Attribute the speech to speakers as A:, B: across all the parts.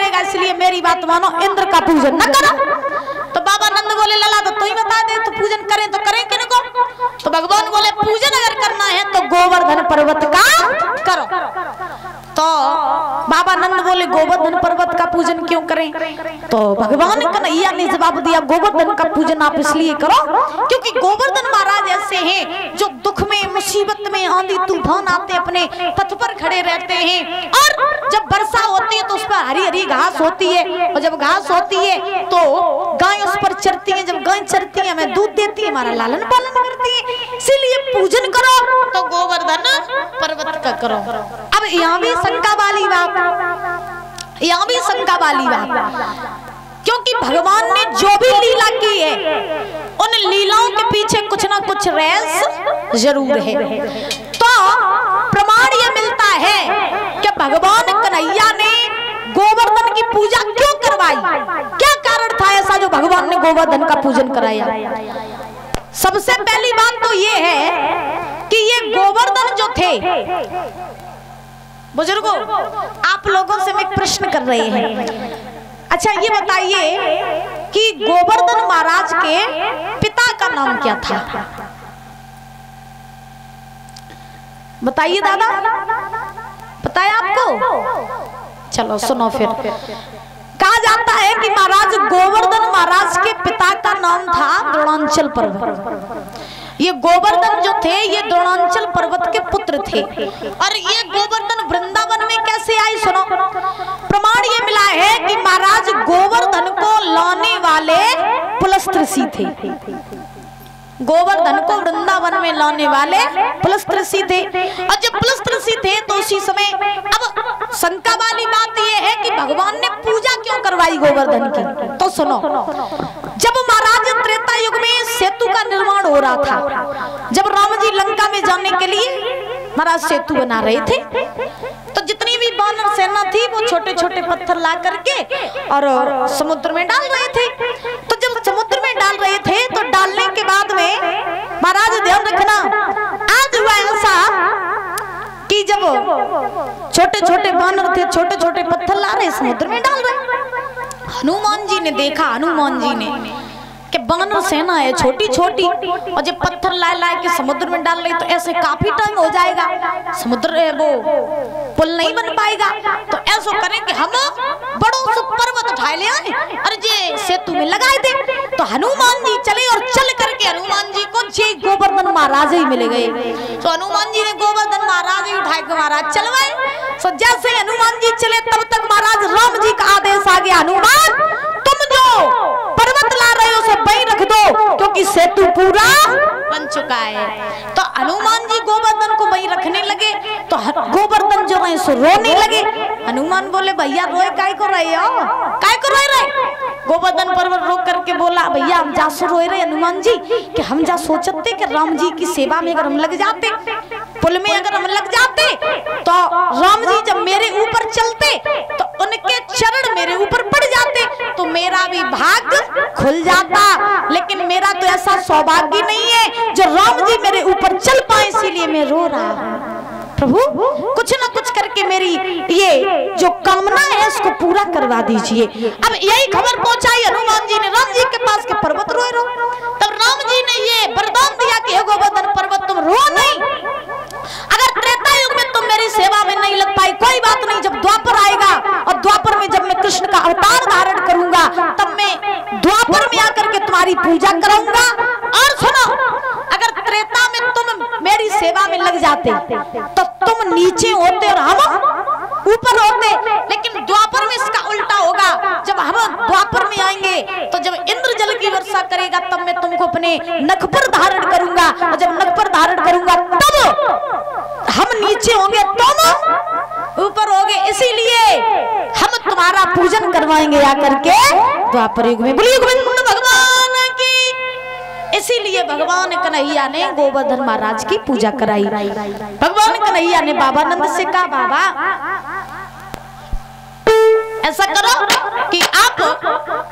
A: करेगा, इसलिए मेरी बात मानो, इंद्र का पूजन न करो। तो बाबा नंद बोले लला तो ही बता दे, तो पूजन करें तो करें किनको? तो भगवान बोले पूजन अगर करना है तो गोवर्धन पर्वत का करो। तो बाबा नंद बोले गोवर्धन पर्वत का पूजन क्यों करें? तो भगवान कन्हैया ने जवाब दिया गोवर्धन का पूजन आप इसलिए करो क्योंकि गोवर्धन महाराज ऐसे हैं जो दुख में, मुसीबत में, आंधी तूफान आते अपने पथ पर खड़े रहते हैं, और जब वर्षा होती है तो उस पर हरी हरी घास होती है, और जब घास होती है तो गाय उस पर चरती है, जब गाय चरती है हमें दूध देती है, हमारा लालन पालन करती है, इसीलिए पूजन करो तो गोवर्धन पर्वत का करो। अब यहाँ भी शंका वाली बात, यहाँ भी शंका वाली बात, क्योंकि भगवान ने जो भी लीला की है उन लीलाओं के पीछे कुछ ना कुछ रहस्य जरूर है। तो प्रमाण ये मिलता है कि भगवान कन्हैया ने गोवर्धन की पूजा क्यों करवाई, क्या कारण था ऐसा जो भगवान ने गोवर्धन का पूजन कराया। सबसे पहली बात तो ये है कि ये गोवर्धन जो थे, बुजुर्गों आप लोगों से मैं एक प्रश्न कर रहे हैं, अच्छा ये बताइए कि गोवर्धन महाराज के पिता का नाम क्या था? बताइए दादा, बताया आपको? चलो सुनो फिर। कहा जाता है कि महाराज गोवर्धन महाराज के पिता का नाम था द्रोणांचल पर्वत। ये गोवर्धन जो थे ये द्रोणांचल पर्वत के पुत्र थे, और ये गोवर्धन वृंदावन में कैसे आए सुनो। प्रमाण ये मिला है कि महाराज गोवर्धन को लाने वाले पुलस्त्य ऋषि थे, गोवर्धन को वृंदावन में लाने वाले पुलस्त्य ऋषि थे, और जब पुलस्त्य ऋषि थे तो उसी समय, अब शंका वाली बात यह है कि भगवान ने पूजा क्यों करवाई गोवर्धन की, तो सुनो। जब महाराज त्रेता युग में सेतु का निर्माण हो रहा था, जब राम जी लंका में जाने के लिए महाराज सेतु बना रहे थे, तो जितनी भी वानर सेना थी वो छोटे छोटे पत्थर ला करके और समुद्र में डाल रहे थे। तो जब समुद्र में डाल रहे थे तो डालने के बाद में महाराज ध्यान रखना, आज हुआ ऐसा कि जब छोटे छोटे वानर थे छोटे छोटे पत्थर ला रहे समुद्र में डाल रहे, हनुमान जी ने देखा, हनुमान जी ने कि वानर सेना है छोटी छोटी, और जब पत्थर लाए लाए के समुद्र में डाल रही तो ऐसे काफी टाइम हो जाएगा, समुद्र वो पुल नहीं बन पाएगा, तो ऐसा करें कि हम बड़ों से पर्वत उठा ले आए और ये सेतु में लगाए दे। तो हनुमान जी चले और चल करके हनुमान जी को जय गोवर्धन महाराज ही मिले गए। तो हनुमान जी ने गोवर्धन महाराज ही उठाए के महाराज चलवाए। तो जैसे हनुमान जी चले तब तक महाराज राम जी का आदेश आ गया, हनुमान तुम जो पर्वत ला रहे हो उसे वहीं रख दो क्योंकि सेतु पूरा बन चुका है। तो हनुमान जी गोवर्धन को वहीं रखने लगे, तो गोवर्धन जो है सो रोने लगे। हनुमान बोले भैया रोए काय को रहे हो, काय को रोए रहे? गोवर्धन पर्वत रोक करके बोला भैया हम जा सो रोए रहे हनुमान जी कि हम जा सोचते कि राम जी की सेवा में अगर हम लग जाते, पुल में अगर हम लग जाते तो राम जी जब मेरे ऊपर चलते तो उनके चरण मेरे ऊपर पड़ जाते तो मेरा भी भाग्य खुल जाता, लेकिन मेरा तो ऐसा सौभाग्य नहीं है जो राम जी मेरे ऊपर चल पाए, इसीलिए मैं रो रहा हूँ। प्रभु कुछ ना कुछ करके मेरी ये जो कामना है उसको पूरा करवा दीजिए। अब यही खबर पहुंचाई हनुमान जी ने राम जी के पास के पर्वत रोए रो। तब राम जी ने ये वरदान दिया कि हे गोवर्धन पर्वत तुम रो नहीं, अगर त्रेता युग में तुम मेरी सेवा में नहीं लग पाई कोई बात नहीं, जब द्वापर आएगा और द्वापर में जब मैं कृष्ण का अवतार धारण करूंगा तब मैं द्वापर में आकर के तुम्हारी पूजा कराऊंगा। और सुनो अगर त्रेता में तुम मेरी सेवा में लग जाते तो तुम नीचे होते और हम ऊपर होते, लेकिन द्वापर में इसका उल्टा होगा। जब हम द्वापर में आएंगे तो जब इंद्र जल की वर्षा करेगा तब मैं तुमको अपने नख पर धारण करूंगा, और जब नख पर धारण करूंगा तब हम नीचे होंगे तुम ऊपर होगे, इसीलिए हम तुम्हारा पूजन करवाएंगे आकर के द्वापर युग में। बोलिए गोविंद भगवान की। इसीलिए भगवान कन्हैया ने गोवर्धन महाराज की पूजा कराई। भगवान कन्हैया ने बाबा नंद से कहा बाबा ऐसा करो कि आप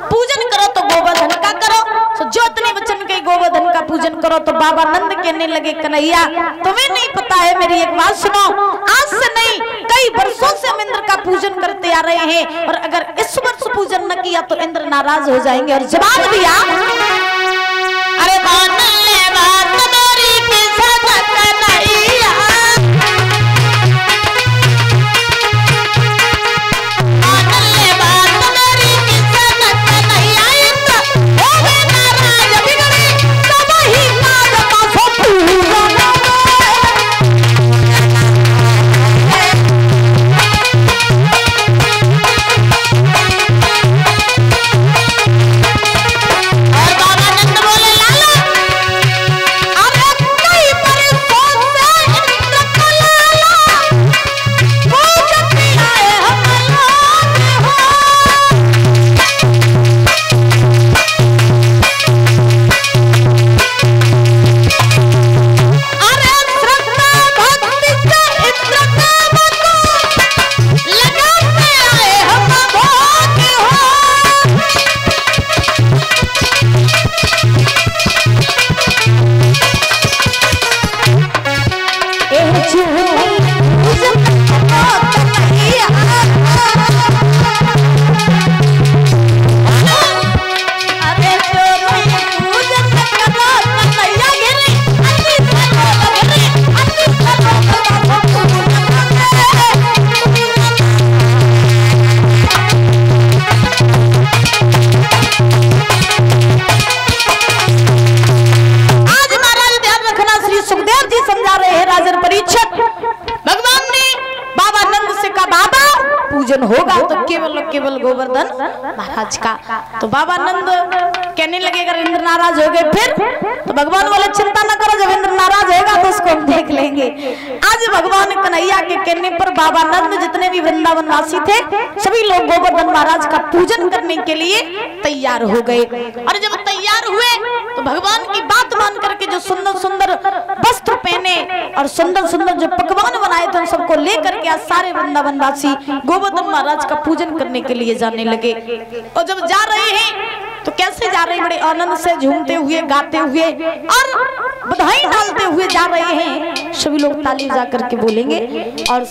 A: पूजन करो तो गोवर्धन का करो, तो जो इतने वचन के गोवर्धन का पूजन करो। तो बाबा नंद कहने लगे कन्हैया तुम्हें नहीं पता है, मेरी एक बात सुनो, आज से नहीं कई वर्षों से हम इंद्र का पूजन करते जा रहे हैं और अगर इस वर्ष पूजन न किया तो इंद्र नाराज हो जाएंगे। और जवाब दिया, अरे मान ले बात मेरी किस्मत कन्हैया, मान ले बात मेरी किस्मत कन्हैया, इंद्र होवे नाराज बिगड़े सब ही काज पाछो पूजन। पूजन होगा तो केवल गोवर्धन महाराज का। तो बाबा नंद कहने लगे अगर इंद्र नाराज हो गए फिर, तो भगवान बोले चिंता न करो, जब इंद्र नाराज होगा तो उसको हम देख लेंगे। आज भगवान कन्हैया के कहने पर बाबा नंद जितने भी वृंदावन वासी थे सभी लोग गोवर्धन महाराज का पूजन करने के लिए तैयार हो गए। और जब तैयार हुए तो भगवान की बात मान करके जो सुंदर सुंदर वस्त्र पहने और सुंदर सुंदर जो पकवान बनाए थे उन सबको लेकर के आज सारे वृंदावन वासी गोवर्धन महाराज का पूजन करने के लिए जाने लगे। और जब जा रहे हैं तो कैसे जा रहे हैं, बड़े आनंद से झूमते हुए गाते हुए और बधाई डालते हुए जा रहे हैं। सभी लोग ताली बजा करके बोलेंगे और